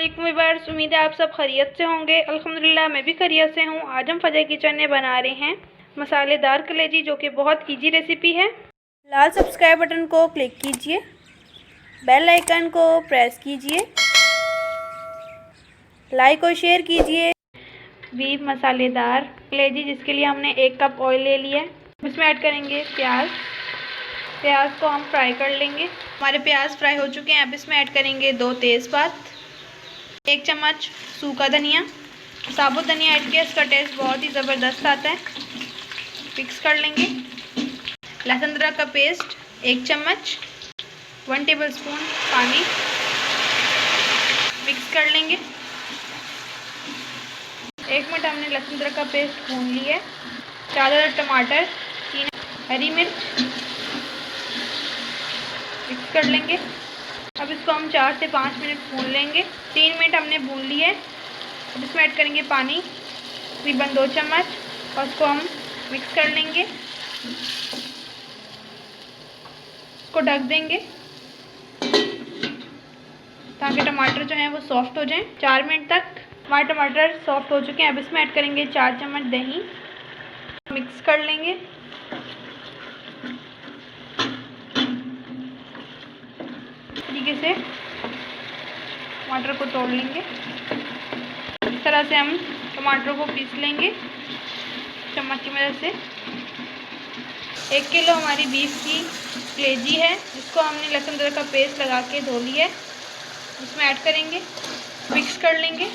अस्सलामुअलैकुम व्यूअर्स, उम्मीद है आप सब खैरियत से होंगे। अल्हम्दुलिल्लाह मैं भी खैरियत से हूँ। आज हम फजर किचन में बना रहे हैं मसालेदार कलेजी, जो कि बहुत इजी रेसिपी है। लाल सब्सक्राइब बटन को क्लिक कीजिए, बेल आइकन को प्रेस कीजिए, लाइक और शेयर कीजिए। बीफ मसालेदार कलेजी, जिसके लिए हमने 1 कप ऑयल ले लिया है। इसमें ऐड करेंगे प्याज को हम फ्राई कर लेंगे। हमारे प्याज फ्राई हो चुके हैं। अब इसमें ऐड करेंगे 2 तेज़पात, 1 चम्मच सूखा धनिया। साबुत धनिया ऐड किया, इसका टेस्ट बहुत ही ज़बरदस्त आता है। मिक्स कर लेंगे। लहसुन अदरक का पेस्ट 1 चम्मच, 1 टेबलस्पून पानी, मिक्स कर लेंगे। 1 मिनट हमने लहसुन अदरक का पेस्ट भून लिया है। 4 टमाटर, 3 हरी मिर्च, मिक्स कर लेंगे। अब इसको हम 4 से 5 मिनट भून लेंगे। 3 मिनट हमने भून लिए। अब इसमें ऐड करेंगे पानी, तकरीबन 2 चम्मच, और इसको हम मिक्स कर लेंगे। इसको ढक देंगे ताकि टमाटर जो हैं वो सॉफ्ट हो जाएं। 4 मिनट तक हमारे टमाटर सॉफ्ट हो चुके हैं। अब इसमें ऐड करेंगे 4 चम्मच दही, मिक्स कर लेंगे। तरीके से टमाटर को तोड़ लेंगे। इस तरह से हम टमाटर को पीस लेंगे चम्मच की मदद से। 1 किलो हमारी बीफ की कलेजी है, जिसको हमने लहसुन अदरक का पेस्ट लगा के धो लिया है। इसमें ऐड करेंगे, मिक्स कर लेंगे।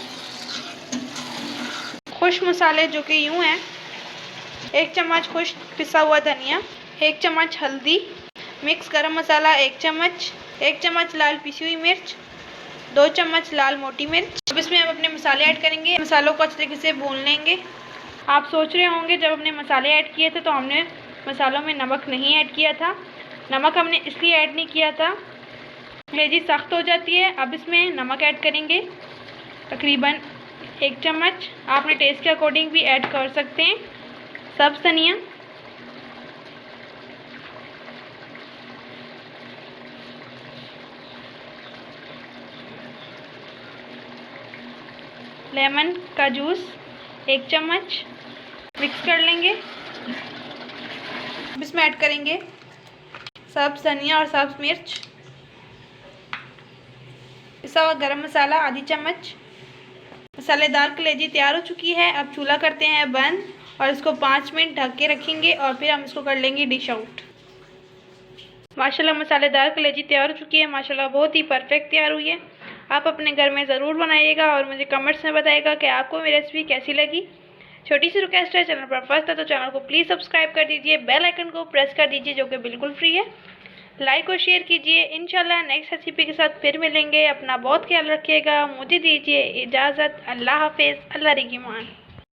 खुश्क मसाले जो कि यूँ हैं: 1 चम्मच खुश्क पिसा हुआ धनिया, 1 चम्मच हल्दी, मिक्स गरम मसाला 1 चम्मच, 1 चम्मच लाल पिसी हुई मिर्च, 2 चम्मच लाल मोटी मिर्च। अब इसमें हम अपने मसाले ऐड करेंगे। मसालों को अच्छे तरीके से भून लेंगे। आप सोच रहे होंगे जब हमने मसाले ऐड किए थे तो हमने मसालों में नमक नहीं ऐड किया था। नमक हमने इसलिए ऐड नहीं किया था, कलेजी सख्त हो जाती है। अब इसमें नमक ऐड करेंगे, तकरीबन 1 चम्मच। आपने टेस्ट के अकॉर्डिंग भी ऐड कर सकते हैं। सब्ज़ धनिया, लेमन का जूस 1 चम्मच, मिक्स कर लेंगे। अब इसमें ऐड करेंगे सब्ज़ धनिया और सब्ज़ मिर्च, पिसा हुआ गरम मसाला आधी चम्मच। मसालेदार कलेजी तैयार हो चुकी है। अब चूल्हा करते हैं बंद और इसको 5 मिनट ढक के रखेंगे और फिर हम इसको कर लेंगे डिश आउट। माशाल्लाह मसालेदार कलेजी तैयार हो चुकी है। माशाल्लाह बहुत ही परफेक्ट तैयार हुई है। आप अपने घर में ज़रूर बनाइएगा और मुझे कमेंट्स में बताइएगा कि आपको मेरी रेसिपी कैसी लगी। छोटी सी रिक्वेस्ट है, चैनल पर फर्स्ट है तो चैनल को प्लीज़ सब्सक्राइब कर दीजिए, बेल आइकन को प्रेस कर दीजिए, जो कि बिल्कुल फ्री है। लाइक और शेयर कीजिए। इंशाल्लाह नेक्स्ट रेसिपी के साथ फिर मिलेंगे। अपना बहुत ख्याल रखिएगा। मुझे दीजिए इजाज़त। अल्लाह हाफिज़। अल्लाह रिगिमान।